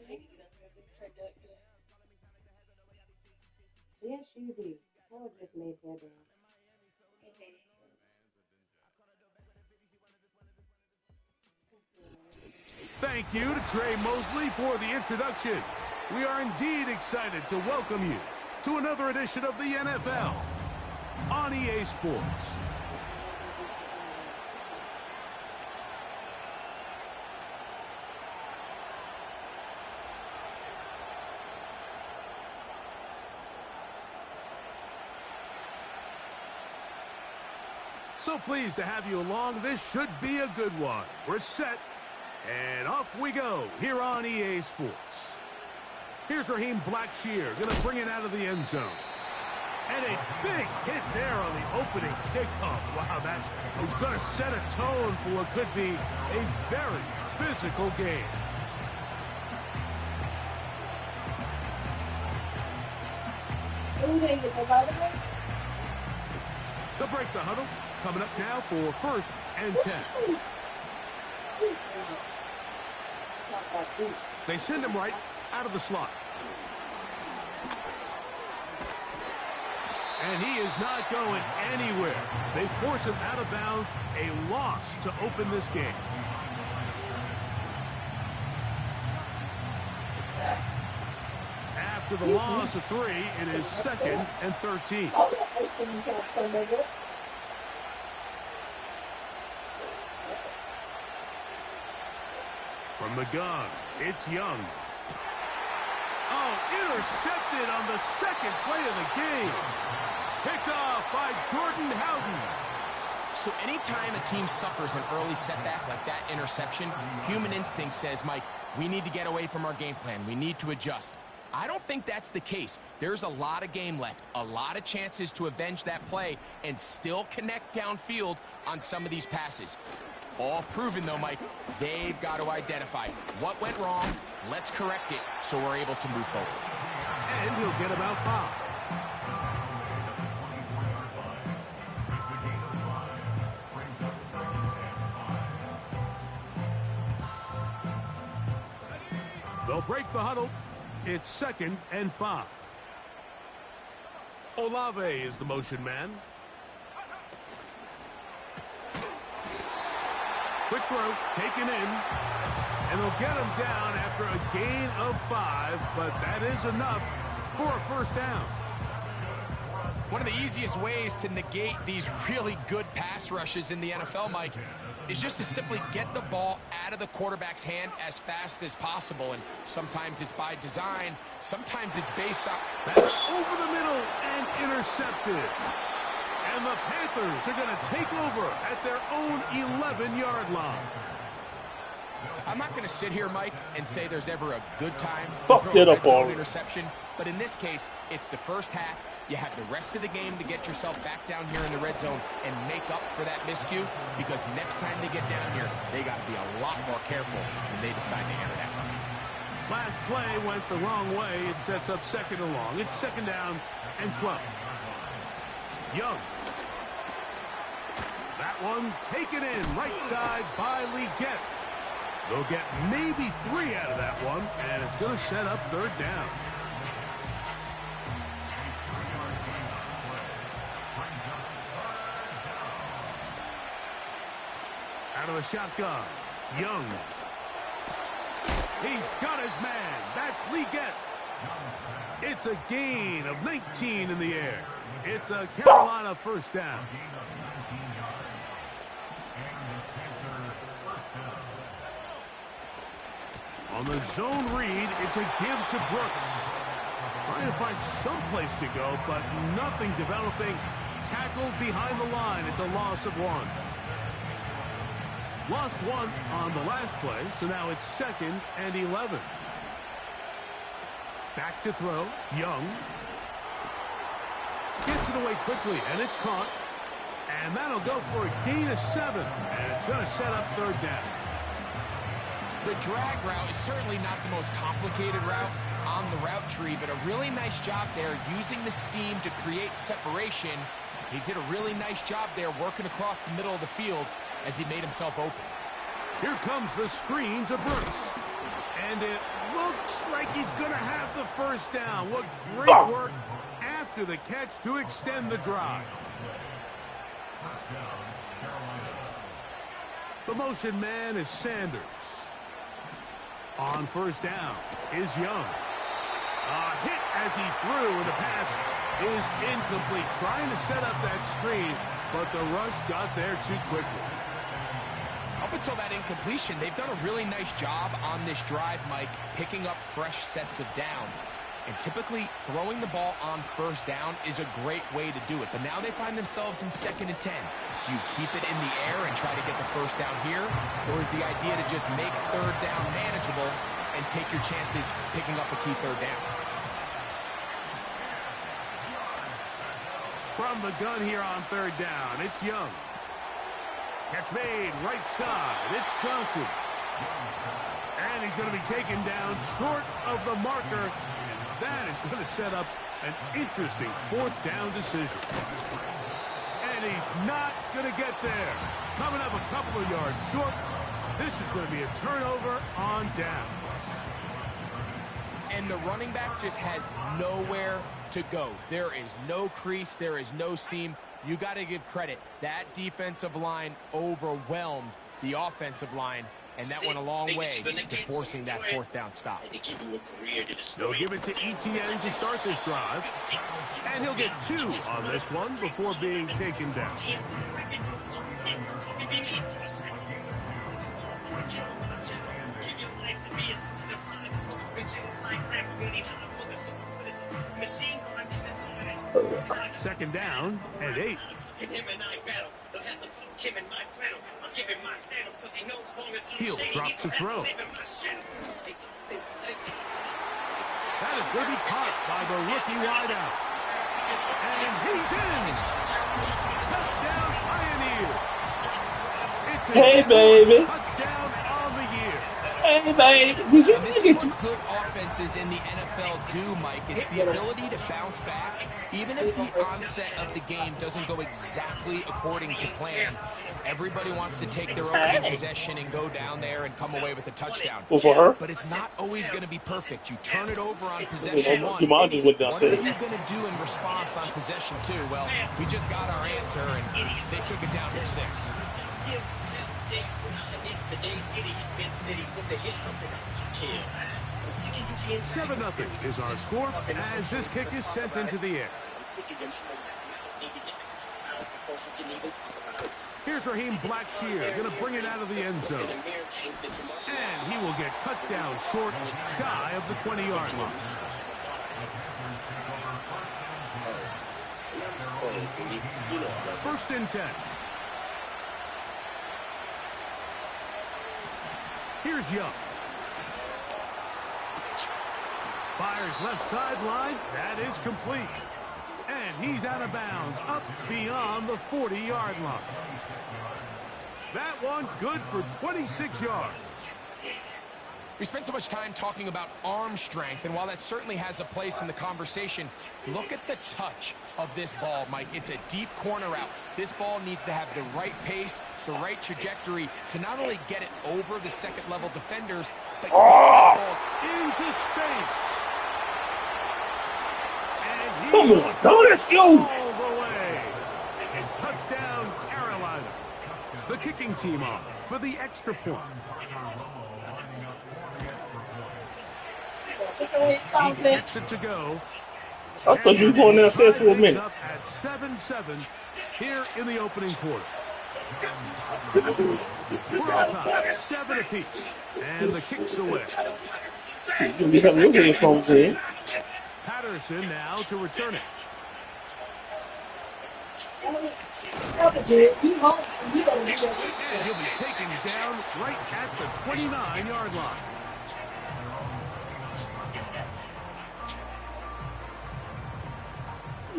Yes, you do. I just made that down. Thank you to Trey Mosley for the introduction. We are indeed excited to welcome you to another edition of the NFL on EA Sports. So pleased to have you along. This should be a good one. We're set, and off we go here on EA Sports. Here's Raheem Blackshear going to bring it out of the end zone. And a big hit there on the opening kickoff. Wow, that was going to set a tone for what could be a very physical game. They'll break the huddle. Coming up now for 1st and 10. They send him right out of the slot. And he is not going anywhere. They force him out of bounds. A loss to open this game. After the loss of 3, it is 2nd and 13. From the gun, it's Young. Oh, intercepted on the second play of the game. Picked off by Jordan Howden. So anytime a team suffers an early setback like that interception, human instinct says, Mike, we need to get away from our game plan. We need to adjust. I don't think that's the case. There's a lot of game left, a lot of chances to avenge that play and still connect downfield on some of these passes. All proven, though, Mike. They've got to identify what went wrong. Let's correct it so we're able to move forward. And he'll get about 5. They'll break the huddle. It's 2nd and 5. Olave is the motion man. Quick throw, taken in, and they'll get him down after a gain of 5, but that is enough for a 1st down. One of the easiest ways to negate these really good pass rushes in the NFL, Mike, is just to simply get the ball out of the quarterback's hand as fast as possible. And sometimes it's by design, sometimes it's based on... That's over the middle and intercepted. And the Panthers are going to take over at their own 11-yard line. I'm not going to sit here, Mike, and say there's ever a good time Fuck to throw a it red up, zone Paul. interception. But in this case, it's the first half. You have the rest of the game to get yourself back down here in the red zone and make up for that miscue, because next time they get down here, they got to be a lot more careful when they decide to enter that. Last play went the wrong way. It sets up 2nd and long. It's 2nd down and 12. Young. That one taken in right side by Leggett. They'll get maybe 3 out of that one, and it's going to set up 3rd down. Out of the shotgun, Young. He's got his man. That's Leggett. It's a gain of 19 in the air. It's a Carolina 1st down. On the zone read, it's a give to Brooks. Trying to find some place to go, but nothing developing. Tackled behind the line. It's a loss of 1. Lost 1 on the last play, so now it's 2nd and 11. Back to throw. Young. Gets it away quickly, and it's caught. And that'll go for a gain of 7, and it's going to set up 3rd down. The drag route is certainly not the most complicated route on the route tree, but a really nice job there using the scheme to create separation. He did a really nice job there working across the middle of the field as he made himself open. Here comes the screen to Brooks. And it Looks like he's going to have the first down. What great work after the catch to extend the drive. The motion man is Sanders. On first down is Young. A hit as he threw, and the pass is incomplete. Trying to set up that screen, but the rush got there too quickly. Up until that incompletion, they've done a really nice job on this drive, Mike, picking up fresh sets of downs. And typically, throwing the ball on first down is a great way to do it. But now they find themselves in 2nd and 10. Do you keep it in the air and try to get the first down here? Or is the idea to just make third down manageable and take your chances picking up a key third down? From the gun here on third down, it's Young. Catch made, right side, it's Johnson. And he's going to be taken down short of the marker. And that is going to set up an interesting 4th down decision. And he's not going to get there. Coming up a couple of yards short. This is going to be a turnover on downs. And the running back just has nowhere to go. There is no crease. There is no seam. You got to give credit. That defensive line overwhelmed the offensive line, and that went a long way to forcing that 4th down stop. They'll give it to ETN to start this drive, and he'll get 2 on this one before being taken down. Second down and 8. Heel drops the throw. That is going to be caught by the rookie wideout. And he's in. Touchdown Pioneer. It's Hey, baby. Touchdown on the year. Hey, baby. And this is what good offenses in the NFL do, Mike. It's the ability to bounce back. Even if the onset of the game doesn't go exactly according to plan, everybody wants to take their opening possession and go down there and come away with a touchdown. Well, for her? But it's not always going to be perfect. You turn it over on possession 1. Your mom just went What are you downstairs. going to do in response on possession 2? Well, we just got our answer, and they took it down to 6. 7-0 is our score as this kick is sent into the air. Here's Raheem Blackshear, going to bring it out of the end zone. And he will get cut down short, shy of the 20-yard line. First and 10. Here's Young. Fires left sideline. That is complete. And he's out of bounds, up beyond the 40-yard line. That one good for 26 yards. We spent so much time talking about arm strength, and while that certainly has a place in the conversation, look at the touch of this ball, Mike. It's a deep corner out. This ball needs to have the right pace, the right trajectory to not only get it over the second-level defenders, but get that ball into space. And Come on, go, let's go. all the way. And touchdown, Carolina. The kicking team on for the extra point. He gets it to go. I thought you were going downstairs for a minute. Up at 7-7 here in the opening quarter. We're on top, 7 apiece, and the kick's away. You have your headphones in. Patterson now to return it. And he'll be taken down right at the 29-yard line.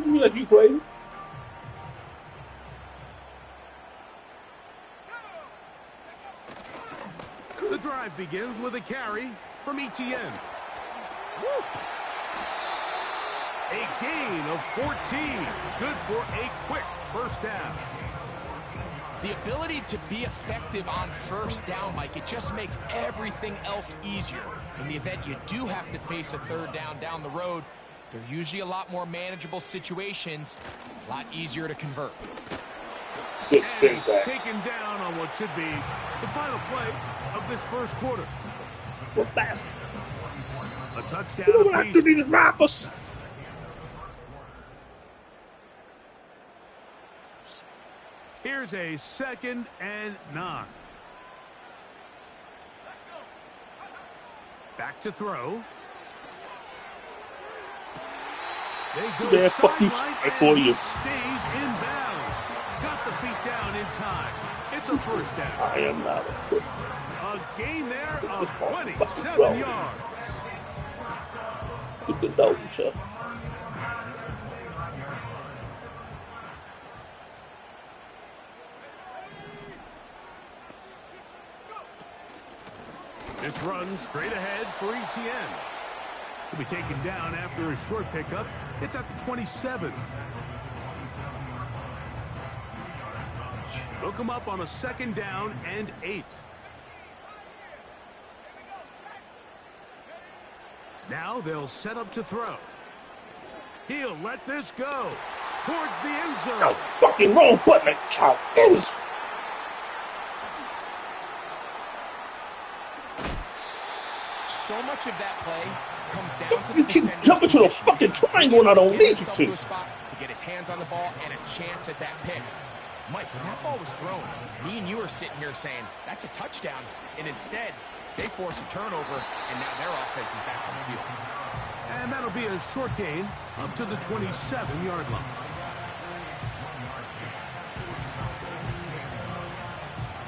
You like you crazy? The drive begins with a carry from ETN. Woo! A gain of 14. Good for a quick first down. The ability to be effective on first down, Mike, it just makes everything else easier. In the event you do have to face a third down the road, they're usually a lot more manageable situations, a lot easier to convert. And he's taken down on what should be the final play of this first quarter. What bastard? A touchdown You don't have to apiece. do these rappers. Here's a 2nd and 9. Back to throw. They go Yeah, fuck you, sideline, I call and he you. stays in bounds. Got the feet down in time. It's a first down. I am not a foot. A gain there of 27 yards. Look at those, sir. This run straight ahead for ETN. He'll be taken down after a short pickup. It's at the 27. They'll come up on a 2nd down and 8. Now they'll set up to throw. He'll let this go towards the end zone. No, fucking wrong button. God, it was. So much of that play comes down to the You keep defender's jumping to the position. fucking triangle and I don't Get need you himself to. a spot to get his hands on the ball and a chance at that pick. Mike, when that ball was thrown, me and you are sitting here saying, that's a touchdown. And instead, they force a turnover, and now their offense is back on the field. And that'll be a short gain up to the 27-yard line.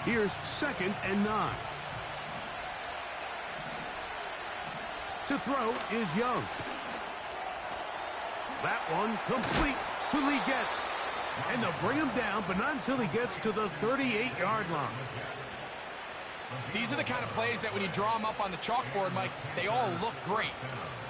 Here's 2nd and 9. To throw is Young. That one complete to Leggett. And they'll bring him down, but not until he gets to the 38-yard line. These are the kind of plays that when you draw them up on the chalkboard, Mike, they all look great.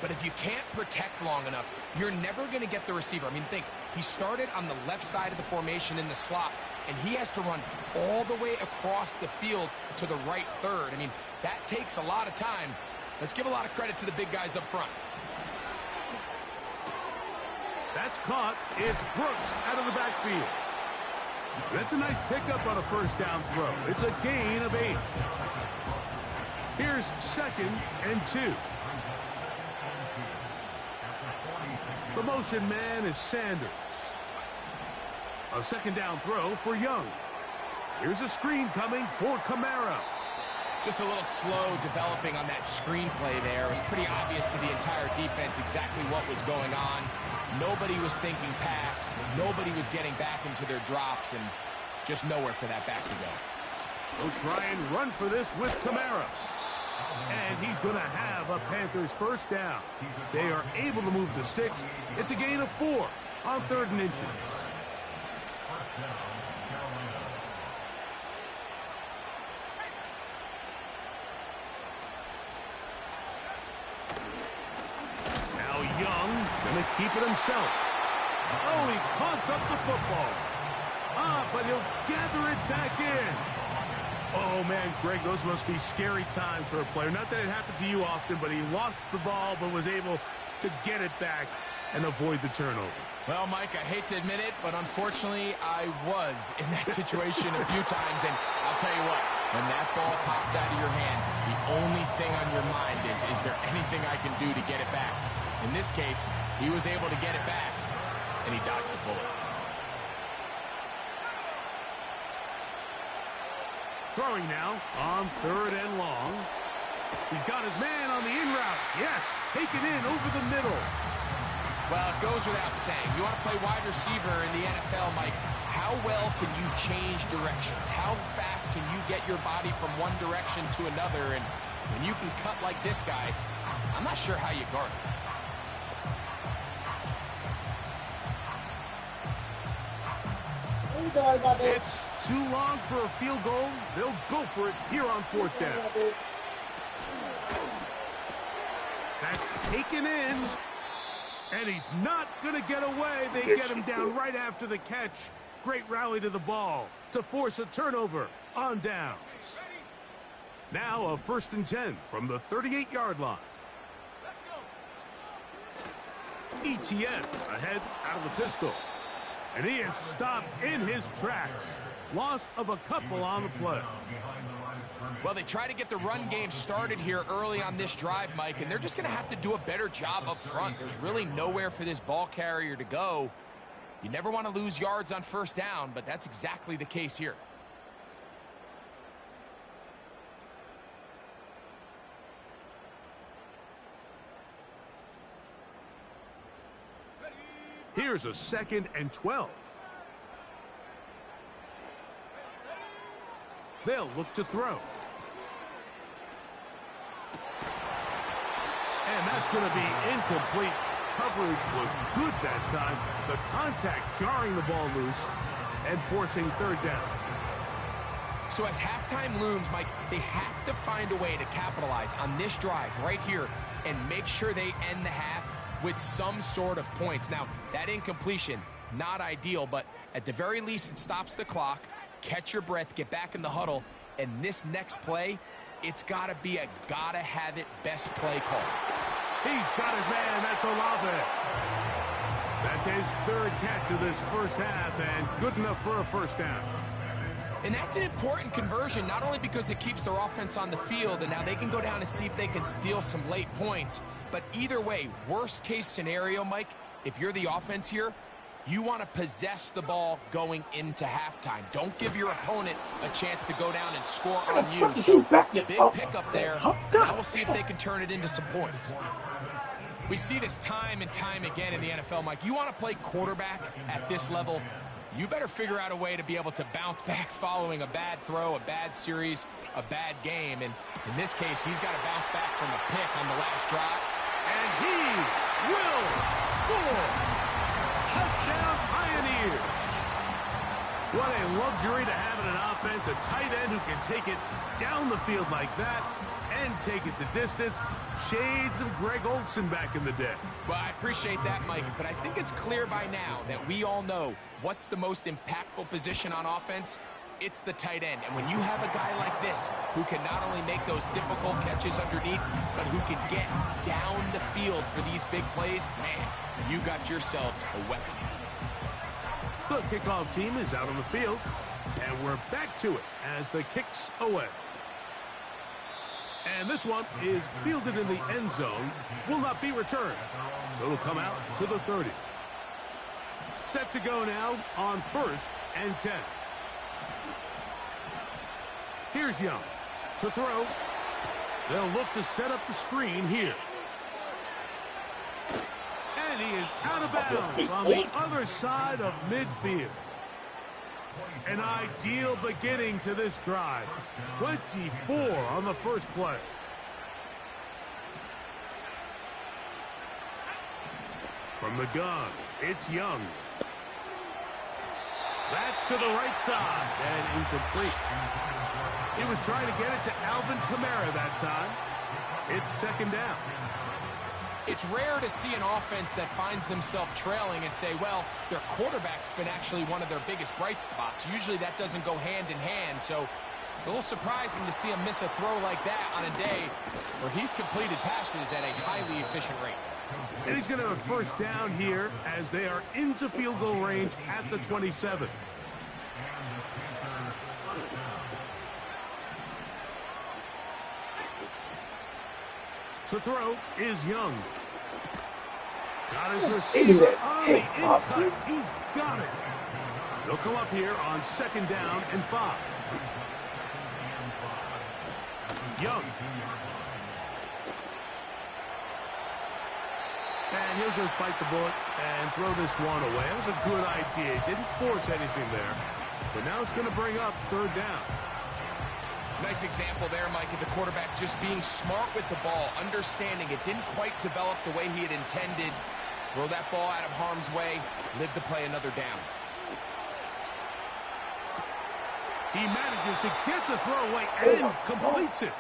But if you can't protect long enough, you're never going to get the receiver. I mean, think, he started on the left side of the formation in the slot, and he has to run all the way across the field to the right third. I mean, that takes a lot of time. Let's give a lot of credit to the big guys up front. That's caught. It's Brooks out of the backfield. That's a nice pickup on a first down throw. It's a gain of 8. Here's 2nd and 2. The motion man is Sanders. A 2nd down throw for Young. Here's a screen coming for Kamara. Just a little slow developing on that screenplay there. It was pretty obvious to the entire defense exactly what was going on. Nobody was thinking pass. Nobody was getting back into their drops, and just nowhere for that back to go. They'll try and run for this with Kamara. And he's going to have a Panthers first down. They are able to move the sticks. It's a gain of 4 on 3rd and inches. Young gonna keep it himself. Oh, he coughs up the football. But he'll gather it back in. Oh, man, Greg, those must be scary times for a player. Not that it happened to you often, but he lost the ball but was able to get it back and avoid the turnover. Well, Mike, I hate to admit it, but unfortunately, I was in that situation a few times, and I'll tell you what, when that ball pops out of your hand, the only thing on your mind is there anything I can do to get it back? In this case, he was able to get it back, and he dodged the bullet. Throwing now on 3rd and long. He's got his man on the in route. Yes, taken in over the middle. Well, it goes without saying. You want to play wide receiver in the NFL, Mike, how well can you change directions? How fast can you get your body from one direction to another? And when you can cut like this guy, I'm not sure how you guard it. It's too long for a field goal. They'll go for it here on 4th down. That's taken in. And he's not going to get away. They get him down right after the catch. Great rally to the ball. to force a turnover on downs. Now a 1st and 10 from the 38-yard line. ETN ahead out of the pistol. And he is stopped in his tracks. Loss of a couple on the play. Well, they try to get the run game started here early on this drive, Mike, and they're just going to have to do a better job up front. There's really nowhere for this ball carrier to go. You never want to lose yards on 1st down, but that's exactly the case here. Here's a 2nd and 12. They'll look to throw. And that's going to be incomplete. Coverage was good that time. The contact jarring the ball loose and forcing 3rd down. So as halftime looms, Mike, they have to find a way to capitalize on this drive right here and make sure they end the half with some sort of points. Now, that incompletion, not ideal, but at the very least it stops the clock. Catch your breath, get back in the huddle, and this next play, it's got to be a gotta-have-it best play call. He's got his man. That's Olave. That's his 3rd catch of this 1st half, and good enough for a 1st down. And that's an important conversion, not only because it keeps their offense on the field, and now they can go down and see if they can steal some late points, but either way, worst case scenario, Mike, if you're the offense here, you want to possess the ball going into halftime. Don't give your opponent a chance to go down and score on you. So, big pickup there. Now we'll see if they can turn it into some points. We see this time and time again in the NFL, Mike. You want to play quarterback at this level, you better figure out a way to be able to bounce back following a bad throw, a bad series, a bad game. And in this case, he's got to bounce back from a pick on the last drive. And he will score. Touchdown, Pioneers. What a luxury to have in an offense, a tight end who can take it down the field like that and take it the distance. Shades of Greg Olsen back in the day. Well, I appreciate that, Mike, but I think it's clear by now that we all know what's the most impactful position on offense. It's the tight end. And when you have a guy like this who can not only make those difficult catches underneath, but who can get down the field for these big plays, man, you got yourselves a weapon. The kickoff team is out on the field, and we're back to it as the kick's away. And this one is fielded in the end zone, will not be returned. So it'll come out to the 30. Set to go now on 1st and 10. Here's Young to throw. They'll look to set up the screen here. And he is out of bounds on the other side of midfield. An ideal beginning to this drive. 24 on the first play. From the gun, it's Young. That's to the right side and incomplete. He was trying to get it to Alvin Kamara that time. It's 2nd down. It's rare to see an offense that finds themselves trailing and say, well, their quarterback's been actually one of their biggest bright spots. Usually that doesn't go hand in hand, so it's a little surprising to see him miss a throw like that on a day where he's completed passes at a highly efficient rate. And he's going to have a 1st down here as they are into field goal range at the 27. To throw is Young. Got his receiver on the inside. He's got it. They'll come up here on 2nd down and 5. Young. And he'll just bite the bullet and throw this one away. That was a good idea. Didn't force anything there. But now it's going to bring up 3rd down. Nice example there, Mike, of the quarterback just being smart with the ball, understanding it didn't quite develop the way he had intended. Throw that ball out of harm's way, live to play another down. He manages to get the throw away and completes it.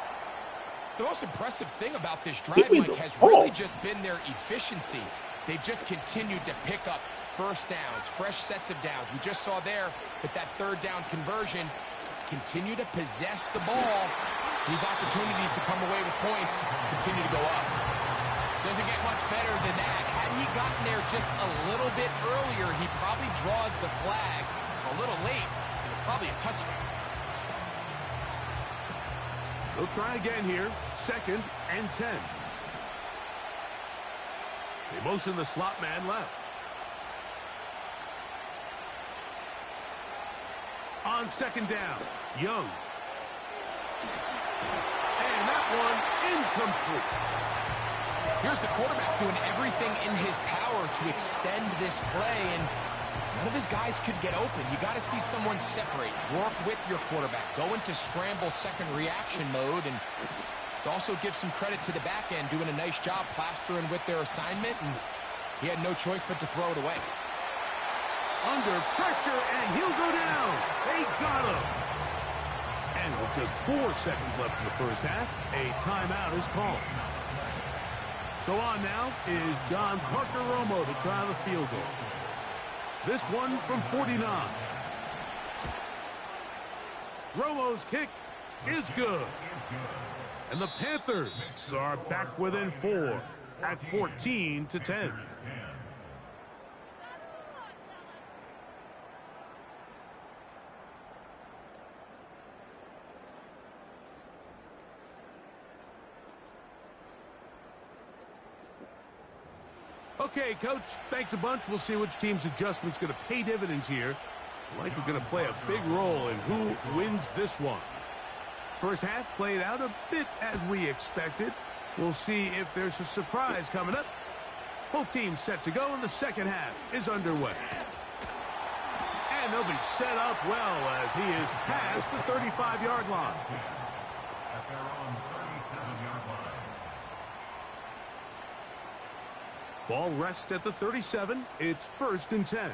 The most impressive thing about this drive, Mike, has really just been their efficiency. They've just continued to pick up first downs, fresh sets of downs. We just saw there with that third down conversion, continue to possess the ball. These opportunities to come away with points continue to go up. Doesn't get much better than that. Had he gotten there just a little bit earlier, he probably draws the flag a little late, and it's probably a touchdown. They'll try again here. 2nd and 10. They motion the slot man left. On 2nd down, Young. And that one incomplete. Here's the quarterback doing everything in his power to extend this play, and none of his guys could get open. You got to see someone separate, work with your quarterback, go into scramble second reaction mode, and it also gives some credit to the back end doing a nice job plastering with their assignment, and he had no choice but to throw it away. Under pressure, and he'll go down. They got him. And with just 4 seconds left in the first half, a timeout is called. So on now is John Parker Romo to try the field goal. This one from 49. Romo's kick is good. And the Panthers are back within 4 at 14-10. Okay, Coach, thanks a bunch. We'll see which team's adjustment's going to pay dividends here. Likely going to play a big role in who wins this one. First half played out a bit as we expected. We'll see if there's a surprise coming up. Both teams set to go, and the second half is underway. And they'll be set up well as he is past the 35-yard line. At their own 37-yard line. Ball rests at the 37. It's 1st and 10.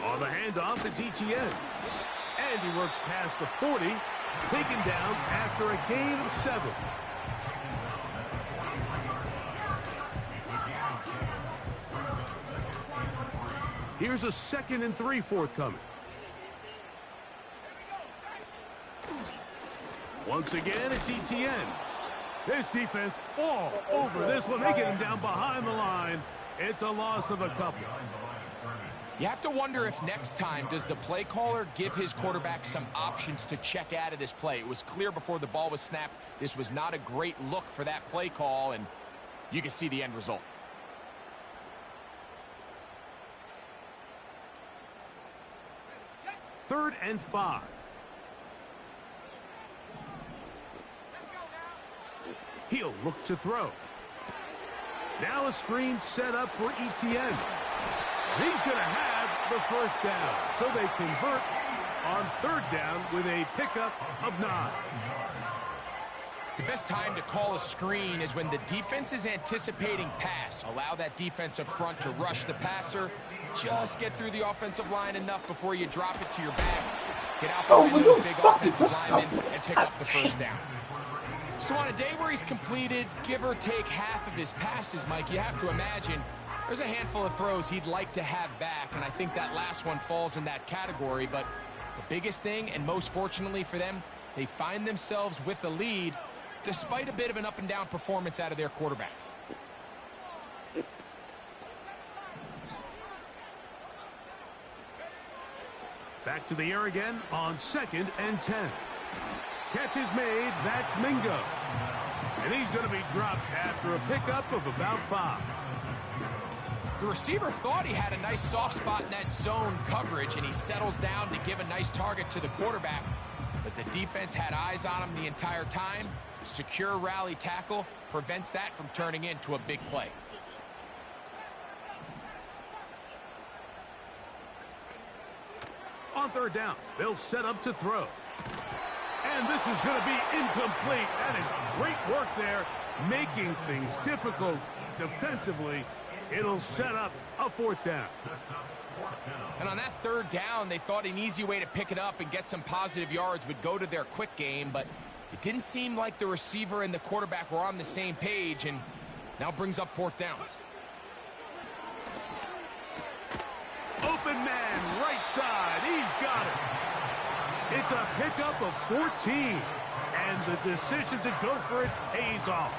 On the handoff, it's ETN. And he works past the 40, taken down after a gain of 7. Here's a 2nd and 3 forthcoming. Once again, it's ETN. This defense all over this one. They get him down behind the line. It's a loss of a couple. You have to wonder if next time does the play caller give his quarterback some options to check out of this play. It was clear before the ball was snapped this was not a great look for that play call, and you can see the end result. Third and 5. He'll look to throw. Now a screen set up for ETN. He's going to have the first down. So they convert on 3rd down with a pickup of 9. The best time to call a screen is when the defense is anticipating pass. Allow that defensive front to rush the passer. Just get through the offensive line enough before you drop it to your back. Get out behind those big offensive linemen and pick up the first down. So on a day where he's completed, give or take half of his passes, Mike, you have to imagine there's a handful of throws he'd like to have back, and I think that last one falls in that category. But the biggest thing, and most fortunately for them, they find themselves with a lead despite a bit of an up-and-down performance out of their quarterback. Back to the air again on 2nd and 10. Catch is made. That's Mingo. And he's going to be dropped after a pickup of about 5. The receiver thought he had a nice soft spot in that zone coverage, and he settles down to give a nice target to the quarterback. But the defense had eyes on him the entire time. Secure rally tackle prevents that from turning into a big play. On 3rd down, they'll set up to throw. And this is going to be incomplete. That is great work there, making things difficult defensively. It'll set up a 4th down. And on that 3rd down, they thought an easy way to pick it up and get some positive yards would go to their quick game, but it didn't seem like the receiver and the quarterback were on the same page, and Now brings up 4th down. Open man, right side. He's got it. It's a pickup of 14. And the decision to go for it pays off.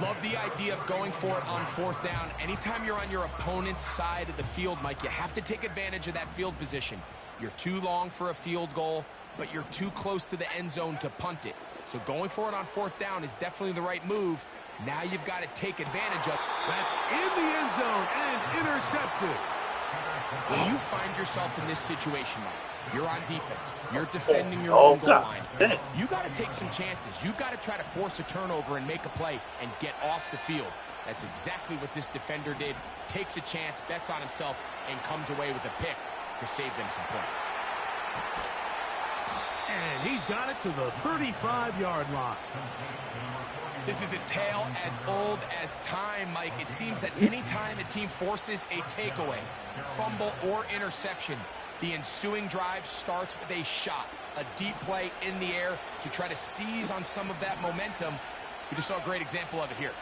Love the idea of going for it on 4th down. Anytime you're on your opponent's side of the field, Mike, you have to take advantage of that field position. You're too long for a field goal, but you're too close to the end zone to punt it. So going for it on 4th down is definitely the right move. Now you've got to take advantage of it. That's in the end zone and intercepted. When you find yourself in this situation, Mike, you're on defense. You're defending your own goal line. You got to take some chances. You got to try to force a turnover and make a play and get off the field. That's exactly what this defender did. Takes a chance, bets on himself, and comes away with a pick to save them some points. And he's got it to the 35-yard line. This is a tale as old as time, Mike. It seems that any time a team forces a takeaway, fumble, or interception, the ensuing drive starts with a shot, a deep play in the air to try to seize on some of that momentum. We just saw a great example of it here.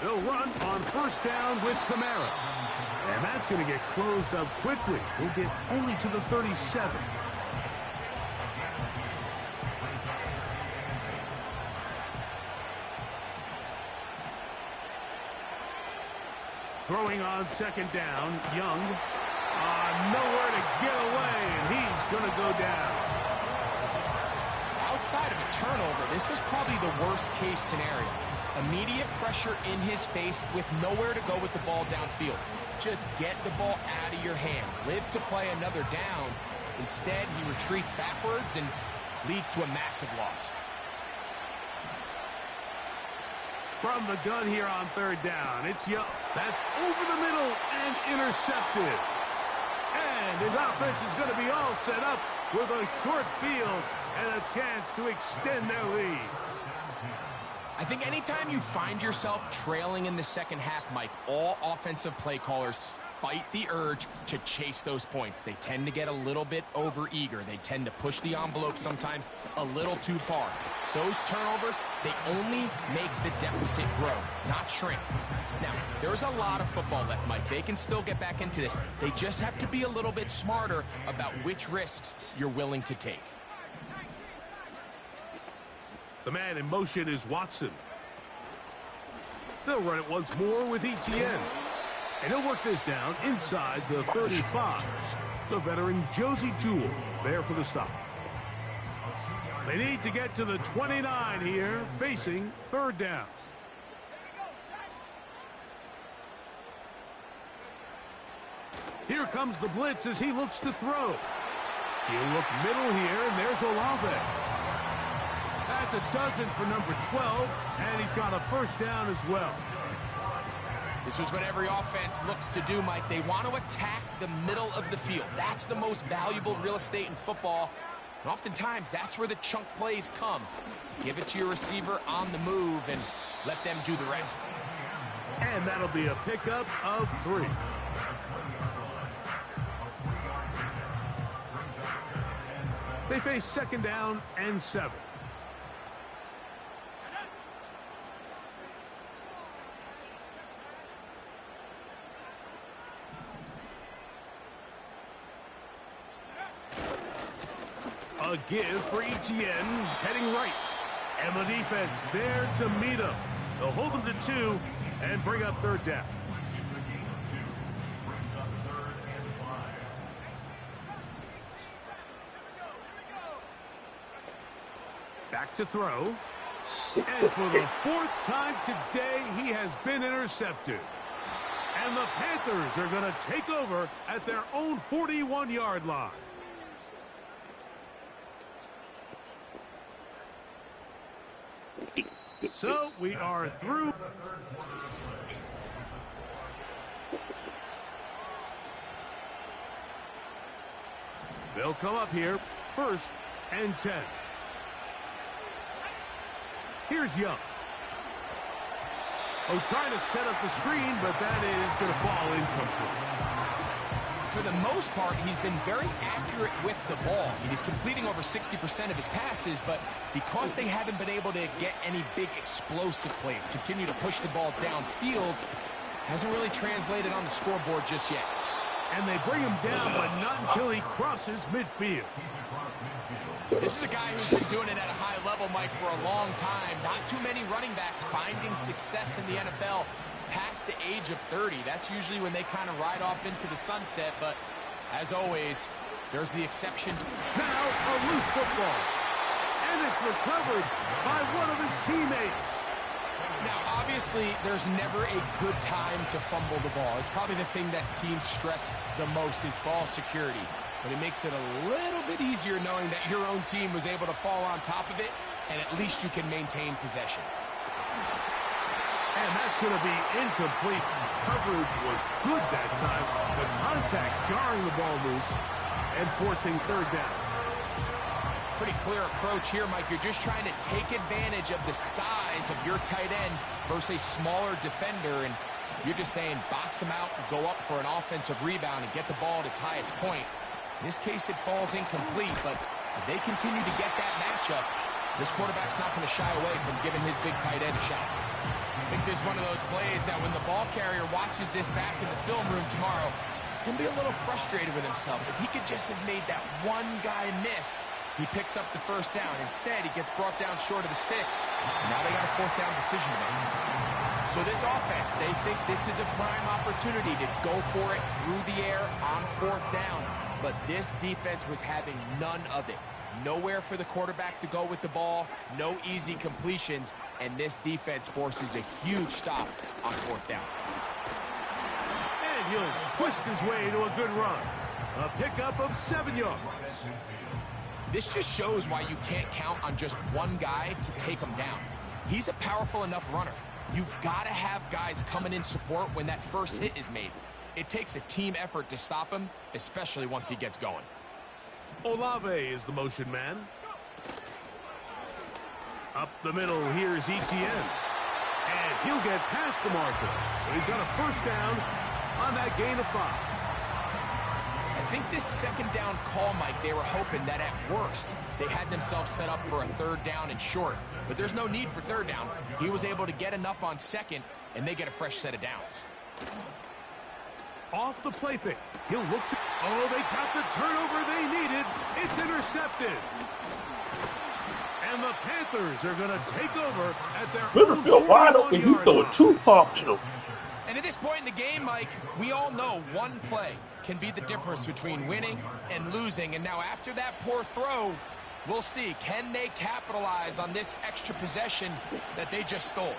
They'll run on 1st down with Kamara. And that's going to get closed up quickly. He'll get only to the 37. Throwing on 2nd down, Young. Nowhere to get away, and he's going to go down. Outside of a turnover, this was probably the worst-case scenario. Immediate pressure in his face with nowhere to go with the ball downfield. Just get the ball out of your hand. Live to play another down. Instead, he retreats backwards and leads to a massive loss. From the gun here on 3rd down, it's Young. That's over the middle and intercepted. And his offense is going to be all set up with a short field and a chance to extend their lead. I think anytime you find yourself trailing in the second half, Mike, all offensive play callers fight the urge to chase those points. They tend to get a little bit overeager. They tend to push the envelope sometimes a little too far. Those turnovers, they only make the deficit grow, not shrink. Now, there's a lot of football left, Mike. They can still get back into this. They just have to be a little bit smarter about which risks you're willing to take. The man in motion is Watson. They'll run it once more with Etienne. And he'll work this down inside the 35. The veteran Josie Jewell there for the stop. They need to get to the 29 here, facing 3rd down. Here comes the blitz as he looks to throw. He'll look middle here, and there's Olave. That's a dozen for number 12, and he's got a 1st down as well. This is what every offense looks to do, Mike. They want to attack the middle of the field. That's the most valuable real estate in football. And oftentimes, that's where the chunk plays come. Give it to your receiver on the move and let them do the rest. And that'll be a pickup of 3. They face 2nd down and 7. A give for Etienne, heading right. And the defense there to meet him. They'll hold him to 2 and bring up 3rd down. Back to throw. And for the 4th time today, he has been intercepted. And the Panthers are going to take over at their own 41-yard line. So we are through. They'll come up here, 1st and 10. Here's Young. Oh, trying to set up the screen, but that is going to fall incomplete. for the most part, he's been very accurate with the ball. He's completing over 60% of his passes, but because they haven't been able to get any big explosive plays, continue to push the ball downfield, hasn't really translated on the scoreboard just yet. And they bring him down, but not until he crosses midfield. This is a guy who's been doing it at a high level, Mike, for a long time. Not too many running backs finding success in the NFL past the age of 30. That's usually when they kind of ride off into the sunset, but as always, there's the exception. Now a loose football, and it's recovered by one of his teammates. Now, obviously, there's never a good time to fumble the ball. It's probably the thing that teams stress the most is ball security. But it makes it a little bit easier knowing that your own team was able to fall on top of it, and at least you can maintain possession. And that's going to be incomplete. Coverage was good that time. The contact jarring the ball loose and forcing third down. Pretty clear approach here, Mike. You're just trying to take advantage of the size of your tight end versus a smaller defender, and you're just saying box him out, go up for an offensive rebound, and get the ball at its highest point. In this case, it falls incomplete, but if they continue to get that matchup, this quarterback's not going to shy away from giving his big tight end a shot. I think this is one of those plays that when the ball carrier watches this back in the film room tomorrow, he's going to be a little frustrated with himself. If he could just have made that one guy miss, he picks up the first down. Instead, he gets brought down short of the sticks. Now they got a fourth down decision to make. So this offense, they think this is a prime opportunity to go for it through the air on fourth down. But this defense was having none of it. Nowhere for the quarterback to go with the ball, no easy completions, and this defense forces a huge stop on fourth down. And he'll twist his way to a good run. A pickup of 7 yards. This just shows why you can't count on just one guy to take him down. He's a powerful enough runner. You've got to have guys coming in support when that first hit is made. It takes a team effort to stop him, especially once he gets going. Olave is the motion man. Up the middle, here's Etienne. And he'll get past the marker. So he's got a first down on that gain of 5. I think this second down call, Mike, they were hoping that at worst they had themselves set up for a third down and short. But there's no need for third down. He was able to get enough on second, and they get a fresh set of downs. Off the play fake. He'll look to... Oh, they got the turnover they needed. It's intercepted. And the Panthers are going to take over at their Middlefield wide open. He threw it too far to them. And at this point in the game, Mike, we all know one play can be the difference between winning and losing. And now after that poor throw, we'll see. Can they capitalize on this extra possession that they just stole?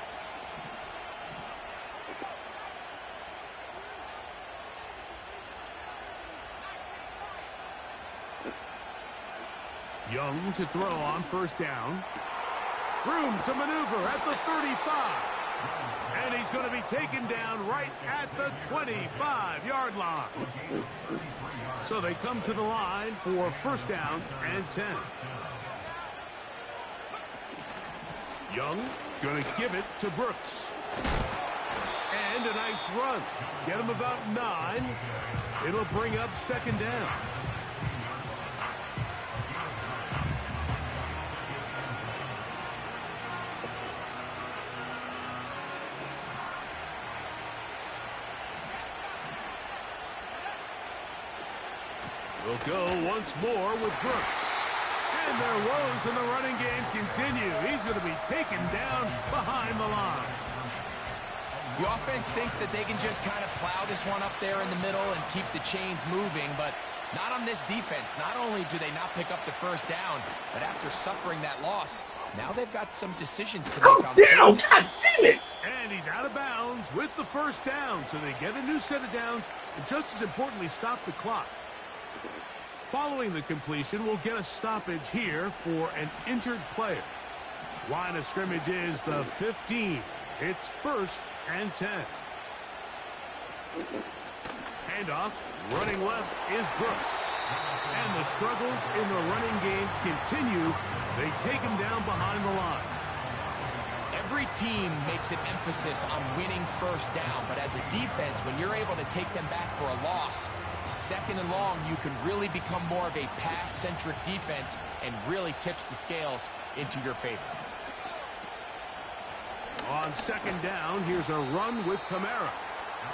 Young to throw on first down. Room to maneuver at the 35. And he's going to be taken down right at the 25-yard line. So they come to the line for first down and 10. Young going to give it to Brooks. And a nice run. Get him about 9. It'll bring up second down. We'll go once more with Brooks. And their woes in the running game continue. He's going to be taken down behind the line. The offense thinks that they can just kind of plow this one up there in the middle and keep the chains moving, but not on this defense. Not only do they not pick up the first down, but after suffering that loss, now they've got some decisions to make on the field. God damn it! And he's out of bounds with the first down, so they get a new set of downs, and just as importantly, stop the clock. Following the completion, we'll get a stoppage here for an injured player. Line of scrimmage is the 15. It's first and 10. Handoff, running left is Brooks. And the struggles in the running game continue. They take him down behind the line. Every Every team makes an emphasis on winning first down, but as a defense, when you're able to take them back for a loss, second and long, you can really become more of a pass-centric defense and really tips the scales into your favor. On second down, here's a run with Kamara.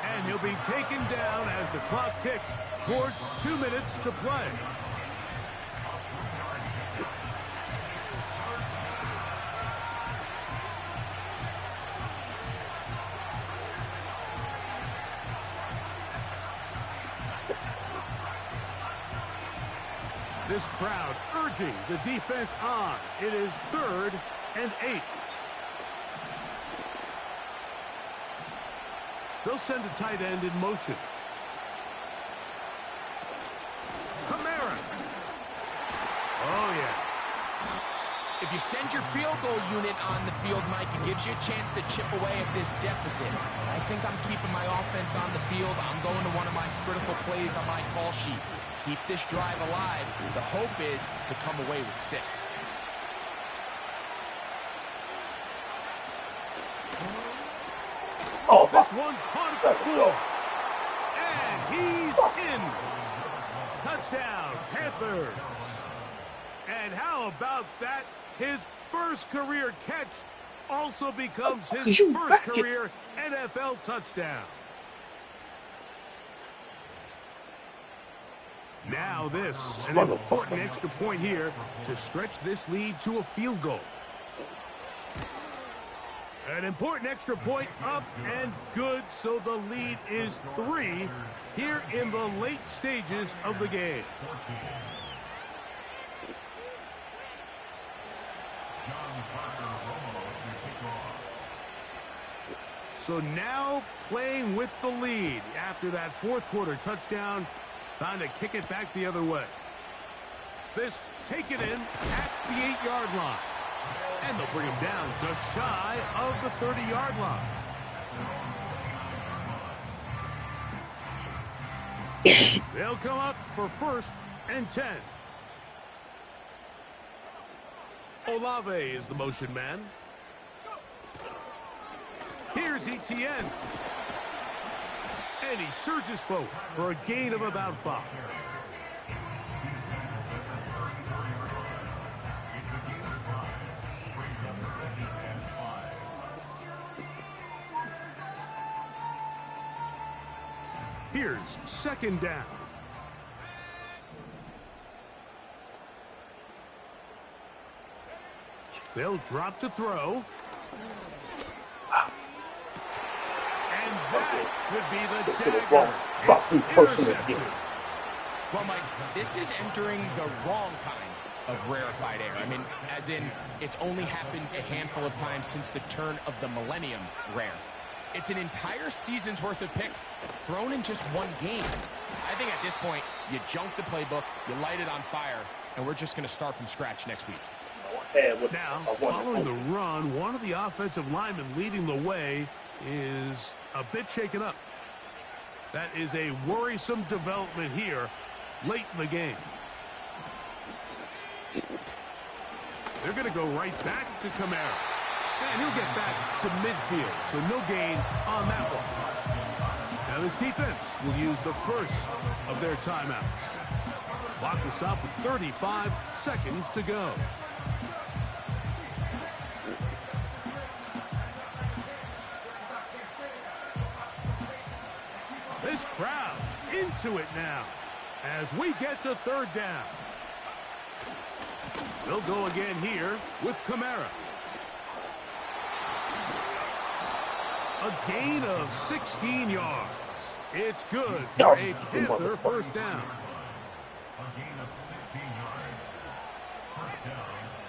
And he'll be taken down as the clock ticks towards 2 minutes to play. This crowd urging the defense on. It is 3rd and 8. They'll send a tight end in motion. Kamara. Oh, yeah. If you send your field goal unit on the field, Mike, it gives you a chance to chip away at this deficit. I think I'm keeping my offense on the field. I'm going to one of my critical plays on my call sheet. Keep this drive alive. The hope is to come away with 6. Oh, This one caught at the floor. And he's in. Touchdown, Panthers. And how about that? His first career catch also becomes his first career NFL touchdown. Now this, an important extra point here to stretch this lead to a field goal. An important extra point up and good, so the lead is 3 here in the late stages of the game. So now playing with the lead after that fourth quarter touchdown. Time to kick it back the other way. This taken in at the 8-yard line. And they'll bring him down just shy of the 30-yard line. They'll come up for 1st and 10. Olave is the motion man. Here's Etienne. And he surges forward for a gain of about 5. Here's 2nd down. They'll drop to throw. And that could be the dagger. Intercepted. Well, Mike, this is entering the wrong kind of rarefied air. I mean, as in, it's only happened a handful of times since the turn of the millennium rare. It's an entire season's worth of picks thrown in just one game. I think at this point, you junk the playbook, you light it on fire, and we're just going to start from scratch next week. Now, following the run, one of the offensive linemen leading the way is a bit shaken up. That is a worrisome development here late in the game. They're going to go right back to Kamara. And he'll get back to midfield, so no gain on that one. Now this defense will use the first of their timeouts. Clock will stop with 35 seconds to go. This crowd into it now as we get to 3rd down. They'll go again here with Kamara. A gain of 16 yards. It's good for a Panther 1st down. A gain of 16 yards. 1st down,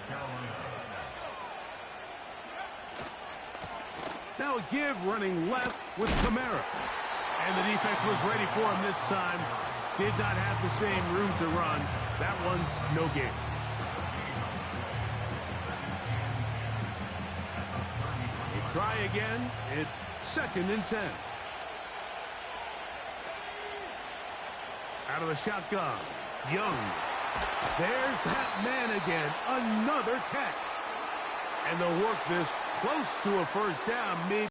Carolina. Now a give running left with Kamara. And the defense was ready for him this time. Did not have the same room to run. That one's no gain. Try again. It's 2nd and 10. Out of the shotgun. Young. There's that man again. Another catch. And they'll work this close to a first down, maybe.